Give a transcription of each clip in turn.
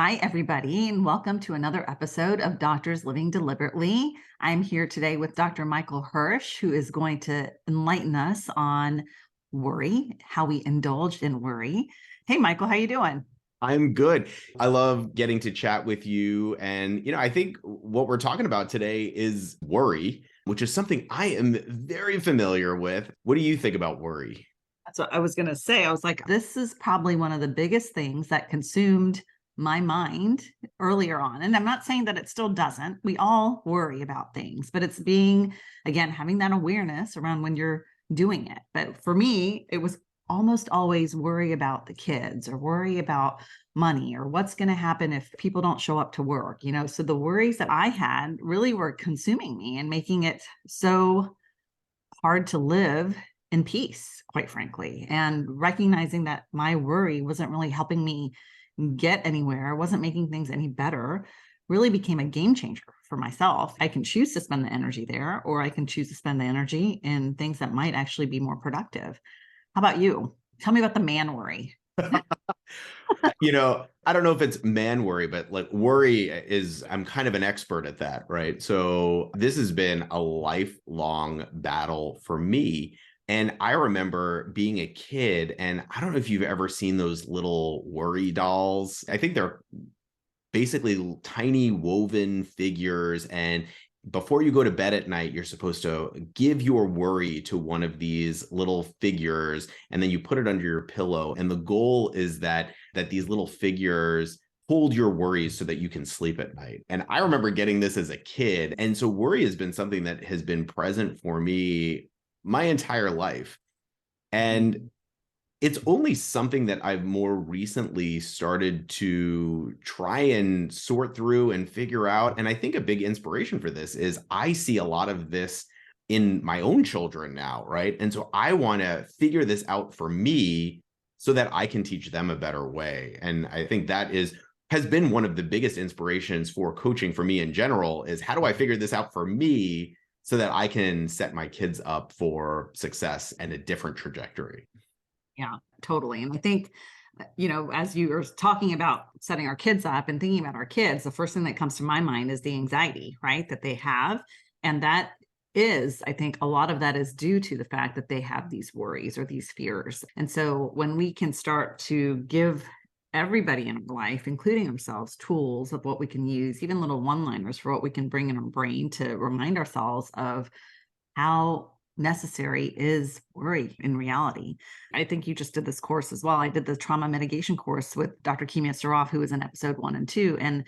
Hi, everybody, and welcome to another episode of Doctors Living Deliberately. I'm here today with Dr. Michael Hersh, who is going to enlighten us on worry, how we indulge in worry. Hey, Michael, how you doing? I'm good. I love getting to chat with you. And, I think what we're talking about today is worry, which is something I am very familiar with. What do you think about worry? That's what I was going to say. I was like, this is probably one of the biggest things that consumed my mind earlier on. And I'm not saying that it still doesn't. We all worry about things, but it's being, again, having that awareness around when you're doing it. But for me, it was almost always worry about the kids or worry about money or what's going to happen if people don't show up to work. So the worries that I had really were consuming me and making it so hard to live in peace, quite frankly, and recognizing that my worry wasn't really helping me get anywhere, wasn't making things any better, really became a game changer for myself. I can choose to spend the energy there, or I can choose to spend the energy in things that might actually be more productive. How about you? Tell me about the man worry. I don't know if it's man worry, but like worry is, I'm kind of an expert at that, right? So this has been a lifelong battle for me. And I remember being a kid, and I don't know if you've ever seen those little worry dolls. I think they're basically tiny woven figures. And before you go to bed at night, you're supposed to give your worry to one of these little figures, and then you put it under your pillow. And the goal is that these little figures hold your worries so that you can sleep at night. And I remember getting this as a kid. And so worry has been something that has been present for me my entire life. And it's only something that I've more recently started to try and sort through and figure out. And I think a big inspiration for this is I see a lot of this in my own children now, right? And so I want to figure this out for me so that I can teach them a better way. And I think that has been one of the biggest inspirations for coaching for me in general is how do I figure this out for me so that I can set my kids up for success and a different trajectory. Yeah, totally. And I think, as you are talking about setting our kids up and thinking about our kids, the first thing that comes to my mind is the anxiety, right, that they have. And that is, I think a lot of that is due to the fact that they have these worries or these fears. And so when we can start to give everybody in our life, including ourselves, tools of what we can use, even little one-liners for what we can bring in our brain to remind ourselves of how necessary is worry in reality. I think you just did this course as well. I did the trauma mitigation course with Dr. Kimia Saroff, who was in episode 1 and 2. And,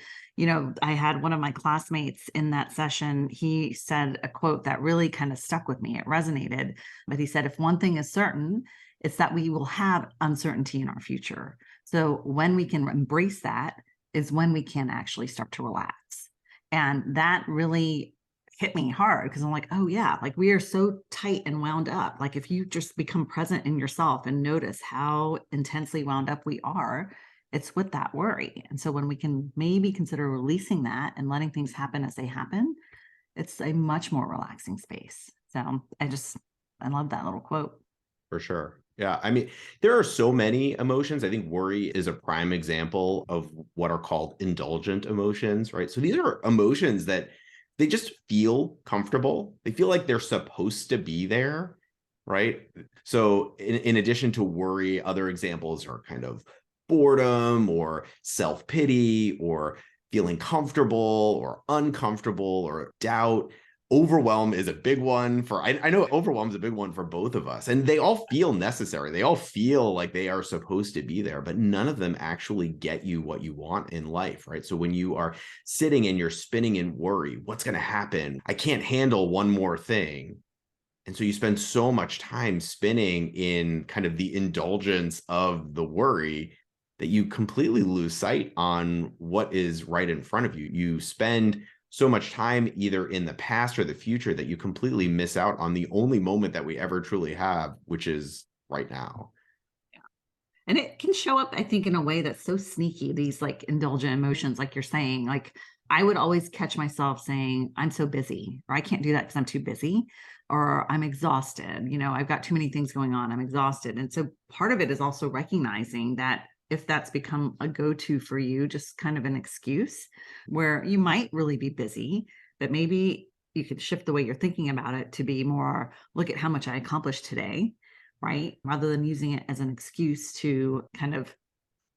I had one of my classmates in that session. He said a quote that really kind of stuck with me. It resonated. But he said, if one thing is certain, it's that we will have uncertainty in our future. So when we can embrace that is when we can actually start to relax. And that really hit me hard because I'm like, oh yeah, like we are so tight and wound up. Like if you just become present in yourself and notice how intensely wound up we are, it's with that worry. And so when we can maybe consider releasing that and letting things happen as they happen, it's a much more relaxing space. So I love that little quote. For sure. Yeah. I mean, there are so many emotions. I think worry is a prime example of what are called indulgent emotions, right? So these are emotions that they just feel comfortable. They feel like they're supposed to be there, right? So in addition to worry, other examples are kind of boredom or self-pity or feeling comfortable or uncomfortable or doubt. Overwhelm is a big one for, I know overwhelm is a big one for both of us, and they all feel necessary. They all feel like they are supposed to be there, but none of them actually get you what you want in life, right? So when you are sitting and you're spinning in worry, what's going to happen? I can't handle one more thing. And so you spend so much time spinning in kind of the indulgence of the worry that you completely lose sight on what is right in front of you. You spend so much time either in the past or the future that you completely miss out on the only moment that we ever truly have, which is right now. Yeah. And it can show up, I think, in a way that's so sneaky, these like indulgent emotions, like you're saying. Like I would always catch myself saying, I'm so busy, or I can't do that because I'm too busy, or I'm exhausted. I've got too many things going on. I'm exhausted. And so part of it is also recognizing that if that's become a go-to for you, just kind of an excuse where you might really be busy, but maybe you could shift the way you're thinking about it to be more, look at how much I accomplished today, right? Rather than using it as an excuse to kind of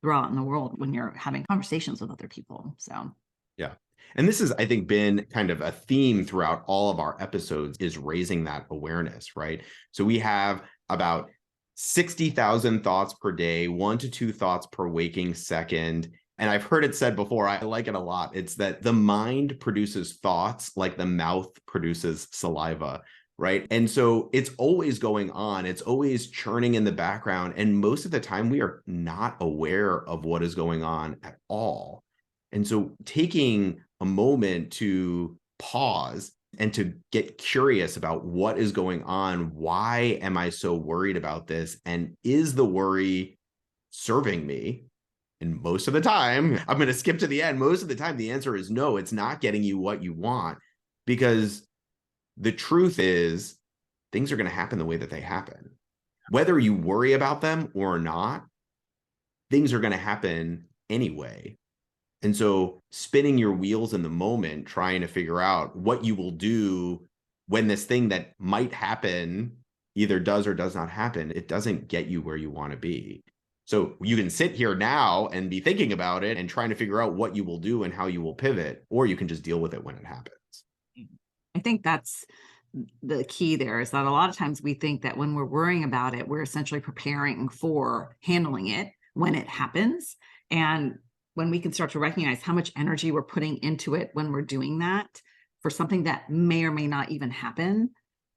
throw out in the world when you're having conversations with other people. So Yeah. And this has, I think, been kind of a theme throughout all of our episodes, is raising that awareness, right? So we have about 60,000 thoughts per day, 1 to 2 thoughts per waking second. And I've heard it said before, I like it a lot. It's that the mind produces thoughts like the mouth produces saliva, right? And so it's always going on. It's always churning in the background. And most of the time, we are not aware of what is going on at all. And so taking a moment to pause and to get curious about what is going on, why am I so worried about this? And is the worry serving me? And most of the time, I'm going to skip to the end. Most of the time, the answer is no, it's not getting you what you want, because the truth is things are going to happen the way that they happen. Whether you worry about them or not, things are going to happen anyway. And so spinning your wheels in the moment, trying to figure out what you will do when this thing that might happen either does or does not happen, it doesn't get you where you want to be. So you can sit here now and be thinking about it and trying to figure out what you will do and how you will pivot, or you can just deal with it when it happens. I think that's the key there, is that a lot of times we think that when we're worrying about it, we're essentially preparing for handling it when it happens. And when we can start to recognize how much energy we're putting into it when we're doing that for something that may or may not even happen,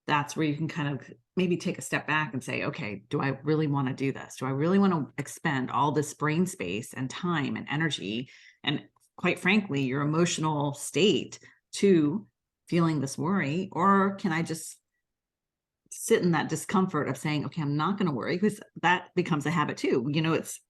that's where you can kind of maybe take a step back and say, okay, do I really want to do this? Do I really want to expend all this brain space and time and energy and, quite frankly, your emotional state to feeling this worry? Or can I just sit in that discomfort of saying, okay, I'm not going to worry, because that becomes a habit too. It's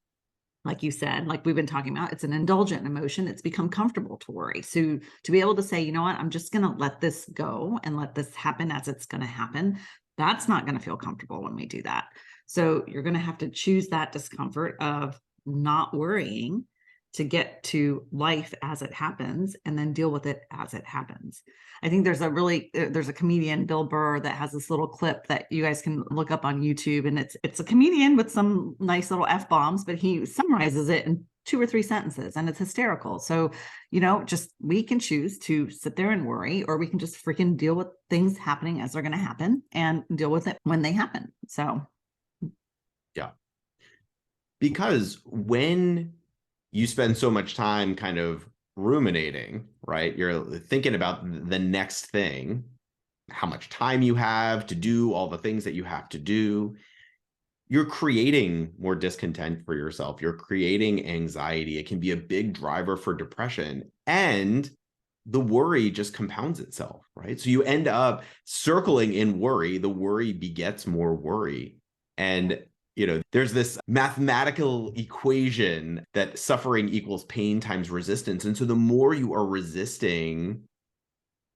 like you said, like we've been talking about, it's an indulgent emotion. It's become comfortable to worry. So to be able to say, you know what, I'm just going to let this go and let this happen as it's going to happen, that's not going to feel comfortable when we do that. So you're going to have to choose that discomfort of not worrying to get to life as it happens, and then deal with it as it happens. I think there's a comedian, Bill Burr, that has this little clip that you guys can look up on YouTube, and it's a comedian with some nice little F-bombs, but he summarizes it in 2 or 3 sentences, and it's hysterical. So, just we can choose to sit there and worry, or we can just freaking deal with things happening as they're going to happen and deal with it when they happen. So, Yeah. Because when you spend so much time kind of ruminating, right? You're thinking about the next thing, how much time you have to do all the things that you have to do. You're creating more discontent for yourself. You're creating anxiety. It can be a big driver for depression. And the worry just compounds itself, right? So you end up circling in worry. The worry begets more worry. And there's this mathematical equation that suffering equals pain times resistance. And so the more you are resisting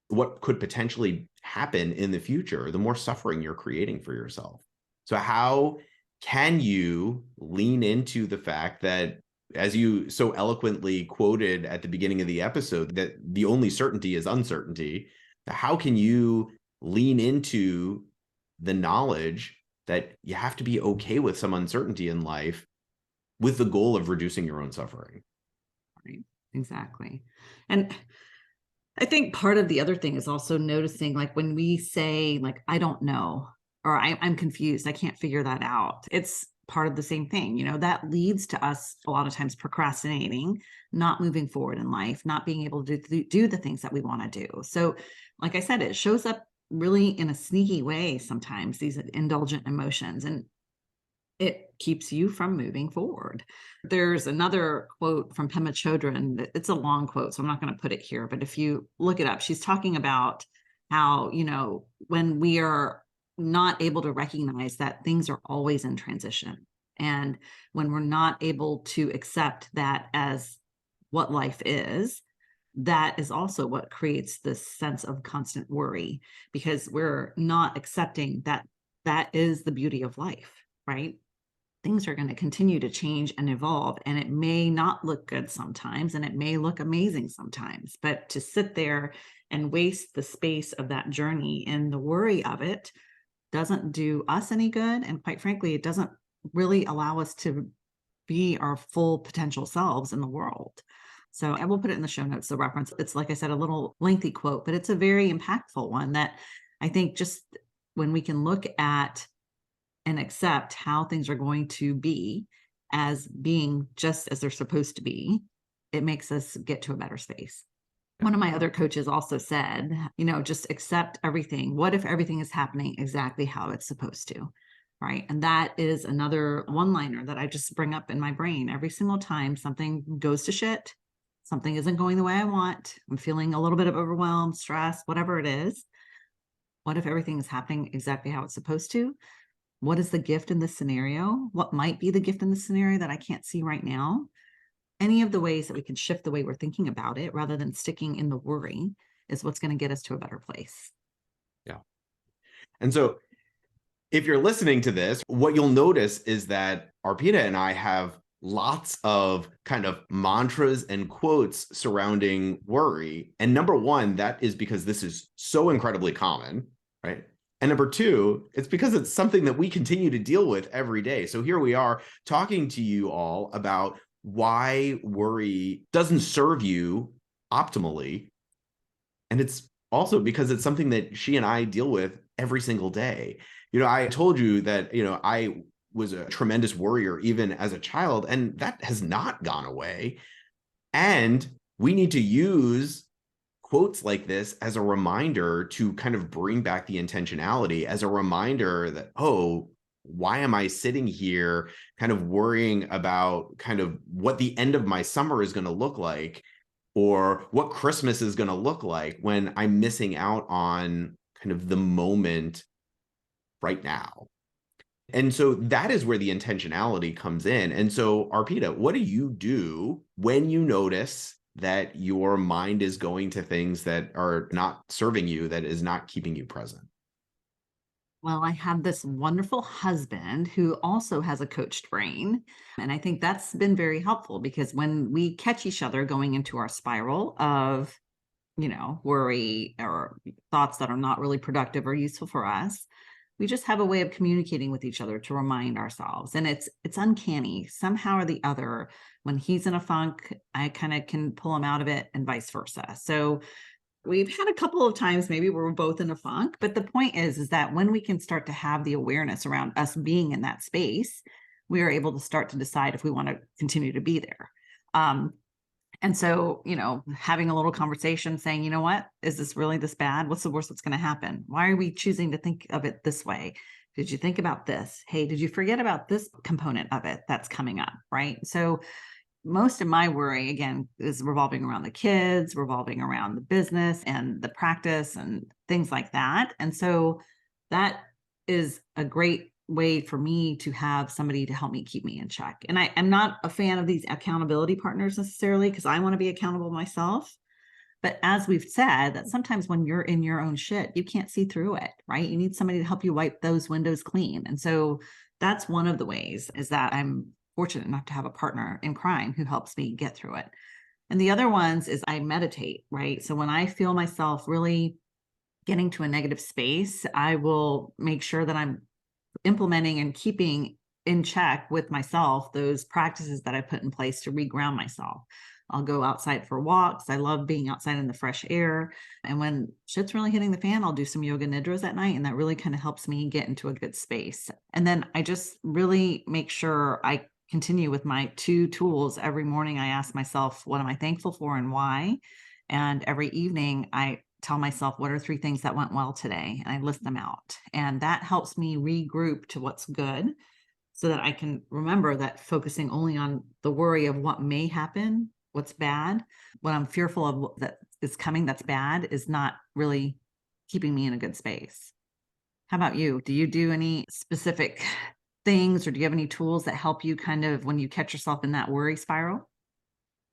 what could potentially happen in the future, the more suffering you're creating for yourself. So how can you lean into the fact that, as you so eloquently quoted at the beginning of the episode, that the only certainty is uncertainty? How can you lean into the knowledge that you have to be okay with some uncertainty in life, with the goal of reducing your own suffering? right, exactly. And I think part of the other thing is also noticing, like when we say, like, I don't know, or I'm confused, I can't figure that out. It's part of the same thing. That leads to us a lot of times procrastinating, not moving forward in life, not being able to do the things that we want to do. So, like I said, it shows up really in a sneaky way sometimes, these indulgent emotions, and it keeps you from moving forward. There's another quote from Pema Chodron. It's a long quote, so I'm not going to put it here, but if you look it up, she's talking about how, when we are not able to recognize that things are always in transition, and when we're not able to accept that as what life is, that is also what creates this sense of constant worry, because we're not accepting that that is the beauty of life, right? things are going to continue to change and evolve, and it may not look good sometimes, and it may look amazing sometimes. But to sit there and waste the space of that journey in the worry of it doesn't do us any good. And quite frankly, it doesn't really allow us to be our full potential selves in the world. So I will put it in the show notes, the reference. It's, like I said, a little lengthy quote, but it's a very impactful one that I think just when we can look at and accept how things are going to be as being just as they're supposed to be, it makes us get to a better space. One of my other coaches also said, just accept everything. What if everything is happening exactly how it's supposed to? Right. And that is another one-liner that I just bring up in my brain every single time something goes to shit, something isn't going the way I want, I'm feeling a little bit of overwhelmed, stress, whatever it is. What if everything is happening exactly how it's supposed to? What is the gift in this scenario? What might be the gift in the scenario that I can't see right now? Any of the ways that we can shift the way we're thinking about it rather than sticking in the worry is what's going to get us to a better place. Yeah. And so if you're listening to this, what you'll notice is that Arpita and I have lots of kind of mantras and quotes surrounding worry. And number one, that is because this is so incredibly common, right? And number two, it's because it's something that we continue to deal with every day. So here we are talking to you all about why worry doesn't serve you optimally. And it's also because it's something that she and I deal with every single day. I told you that, I was a tremendous worrier even as a child, and that has not gone away. And we need to use quotes like this as a reminder to kind of bring back the intentionality, as a reminder that, oh, why am I sitting here kind of worrying about kind of what the end of my summer is going to look like, or what Christmas is going to look like, when I'm missing out on kind of the moment right now? And so that is where the intentionality comes in. And so, Arpita, what do you do when you notice that your mind is going to things that are not serving you, that is not keeping you present? Well, I have this wonderful husband who also has a coached brain. And I think that's been very helpful, because when we catch each other going into our spiral of, worry or thoughts that are not really productive or useful for us, we just have a way of communicating with each other to remind ourselves. And it's uncanny. Somehow or the other, when he's in a funk, I kind of can pull him out of it, and vice versa. So we've had a couple of times maybe where we're both in a funk, but the point is that when we can start to have the awareness around us being in that space, we are able to start to decide if we want to continue to be there. And so, having a little conversation saying, what, is this really this bad? What's the worst that's going to happen? Why are we choosing to think of it this way? Did you think about this? Hey, did you forget about this component of it that's coming up? Right. So most of my worry, again, is revolving around the kids, revolving around the business and the practice and things like that. And so that is a great way for me to have somebody to help me keep me in check. And I am not a fan of these accountability partners necessarily, because I want to be accountable myself. But as we've said, that sometimes when you're in your own shit, you can't see through it, right? You need somebody to help you wipe those windows clean. And so that's one of the ways, is that I'm fortunate enough to have a partner in crime who helps me get through it. And the other ones is I meditate, right? So when I feel myself really getting to a negative space, I will make sure that I'm implementing and keeping in check with myself those practices that I put in place to reground myself. I'll go outside for walks. I love being outside in the fresh air. And when shit's really hitting the fan, I'll do some yoga nidras at night. And that really kind of helps me get into a good space. And then I just really make sure I continue with my 2 tools. Every morning, I ask myself, what am I thankful for and why? And every evening, I tell myself, what are 3 things that went well today? And I list them out. And that helps me regroup to what's good, so that I can remember that focusing only on the worry of what may happen, what's bad, what I'm fearful of that is coming that's bad, is not really keeping me in a good space. How about you? Do you do any specific things, or do you have any tools that help you kind of when you catch yourself in that worry spiral?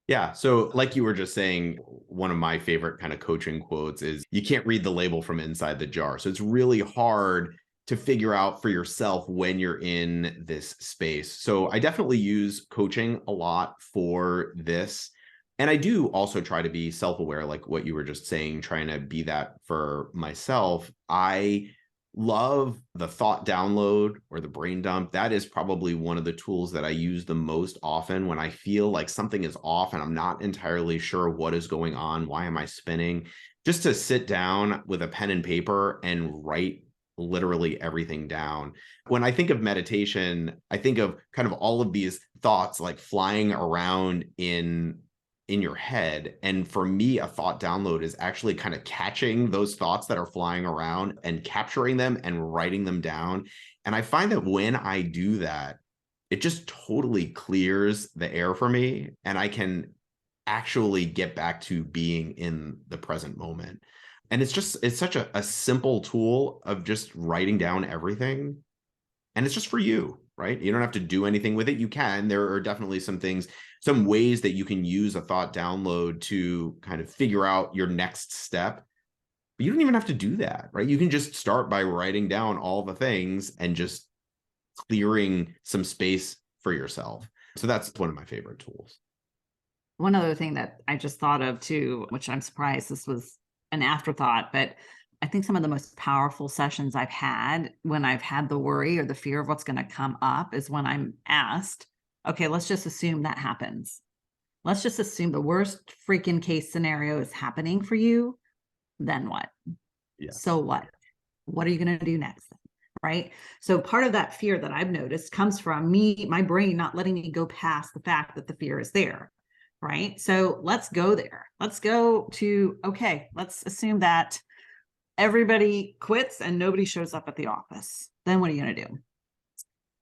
Yeah. So, like you were just saying, one of my favorite kind of coaching quotes is, you can't read the label from inside the jar. So it's really hard to figure out for yourself when you're in this space. So I definitely use coaching a lot for this. And I do also try to be self-aware, like what you were just saying, trying to be that for myself. I love the thought download or the brain dump. That is probably one of the tools that I use the most often when I feel like something is off and I'm not entirely sure what is going on. Why am I spinning? Just to sit down with a pen and paper and write literally everything down. When I think of meditation, I think of kind of all of these thoughts like flying around in your head. And for me, a thought download is actually kind of catching those thoughts that are flying around and capturing them and writing them down. And I find that when I do that, it just totally clears the air for me, and I can actually get back to being in the present moment. And it's such a simple tool of just writing down everything. And it's just for you, right? You don't have to do anything with it. You can. There are definitely some things, some ways that you can use a thought download to kind of figure out your next step. But you don't even have to do that, right? You can just start by writing down all the things and just clearing some space for yourself. So that's one of my favorite tools. One other thing that I just thought of too, which I'm surprised this was an afterthought, but I think some of the most powerful sessions I've had when I've had the worry or the fear of what's going to come up is when I'm asked, okay, let's just assume that happens. Let's just assume the worst freaking case scenario is happening for you. Then what? Yes. So what? What are you going to do next? Right. So part of that fear that I've noticed comes from my brain not letting me go past the fact that the fear is there. Right. So let's go there. Let's go to, okay, let's assume that everybody quits and nobody shows up at the office. Then what are you going to do?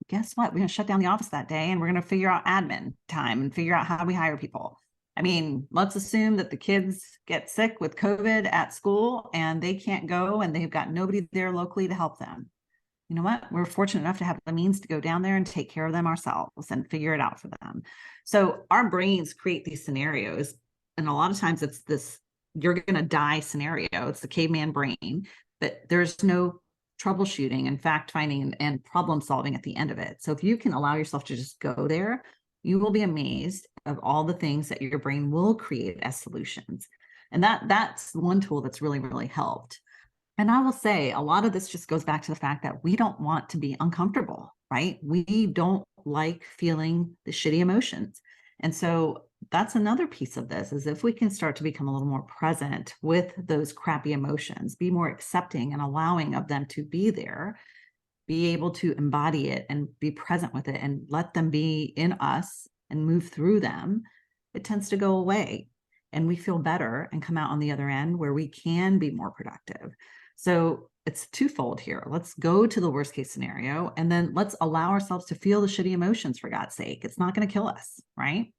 Guess what? We're going to shut down the office that day and we're going to figure out admin time and figure out how we hire people. I mean, let's assume that the kids get sick with COVID at school and they can't go and they've got nobody there locally to help them. You know what? We're fortunate enough to have the means to go down there and take care of them ourselves and figure it out for them. So our brains create these scenarios. And a lot of times it's this, you're going to die scenario. It's the caveman brain, but there's no troubleshooting and fact finding and problem solving at the end of it. So if you can allow yourself to just go there, you will be amazed of all the things that your brain will create as solutions. And that's one tool that's really, really helped. And I will say a lot of this just goes back to the fact that we don't want to be uncomfortable, right? We don't like feeling the shitty emotions. And so that's another piece of this is if we can start to become a little more present with those crappy emotions, be more accepting and allowing of them to be there, be able to embody it and be present with it and let them be in us and move through them, it tends to go away. And we feel better and come out on the other end where we can be more productive. So it's twofold here. Let's go to the worst case scenario, and then let's allow ourselves to feel the shitty emotions for God's sake. It's not going to kill us, right?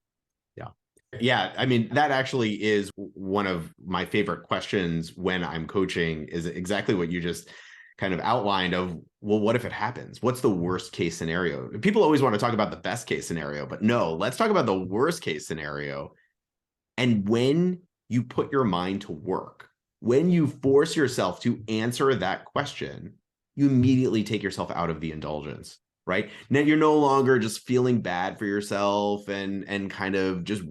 Yeah. Yeah. I mean, that actually is one of my favorite questions when I'm coaching is exactly what you just kind of outlined of, well, what if it happens? What's the worst case scenario? People always want to talk about the best case scenario, but no, let's talk about the worst case scenario. And when you put your mind to work, when you force yourself to answer that question, you immediately take yourself out of the indulgence, right? Now you're no longer just feeling bad for yourself and kind of just,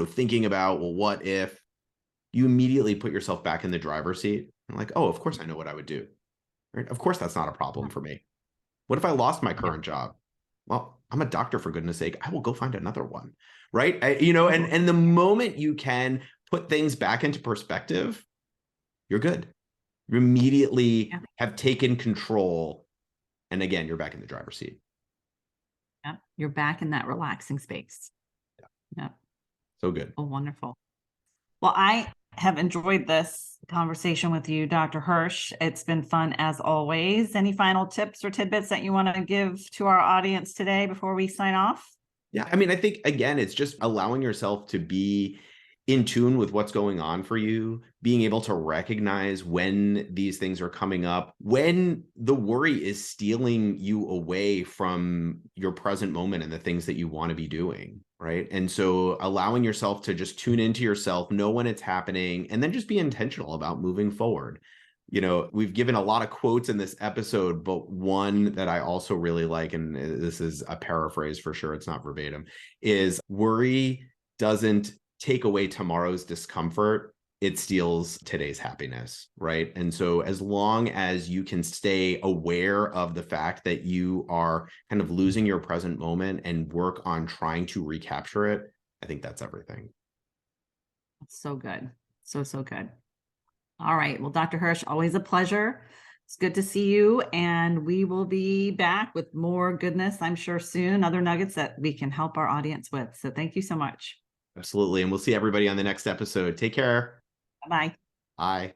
thinking about, well, what if? You immediately put yourself back in the driver's seat. And like, oh, of course I know what I would do. Right? Of course that's not a problem for me. What if I lost my current job? Well, I'm a doctor, for goodness sake. I will go find another one, right? And the moment you can put things back into perspective, you're good. You immediately have taken control. And again, you're back in the driver's seat. Yeah, you're back in that relaxing space. Yeah. So good. Oh, wonderful. Well, I have enjoyed this conversation with you, Dr. Hersh. It's been fun as always. Any final tips or tidbits that you want to give to our audience today before we sign off? Yeah. I mean, I think, again, it's just allowing yourself to be in tune with what's going on for you, being able to recognize when these things are coming up, when the worry is stealing you away from your present moment and the things that you want to be doing, right? And so allowing yourself to just tune into yourself, know when it's happening, and then just be intentional about moving forward. we've given a lot of quotes in this episode, but one that I also really like, and this is a paraphrase for sure, it's not verbatim, is worry doesn't take away tomorrow's discomfort. It steals today's happiness, right? And so as long as you can stay aware of the fact that you are kind of losing your present moment and work on trying to recapture it, I think that's everything. That's so good. So, so good. All right. Well, Dr. Hersh, always a pleasure. It's good to see you. And we will be back with more goodness, I'm sure, soon, other nuggets that we can help our audience with. So thank you so much. Absolutely. And we'll see everybody on the next episode. Take care. Bye-bye. Bye.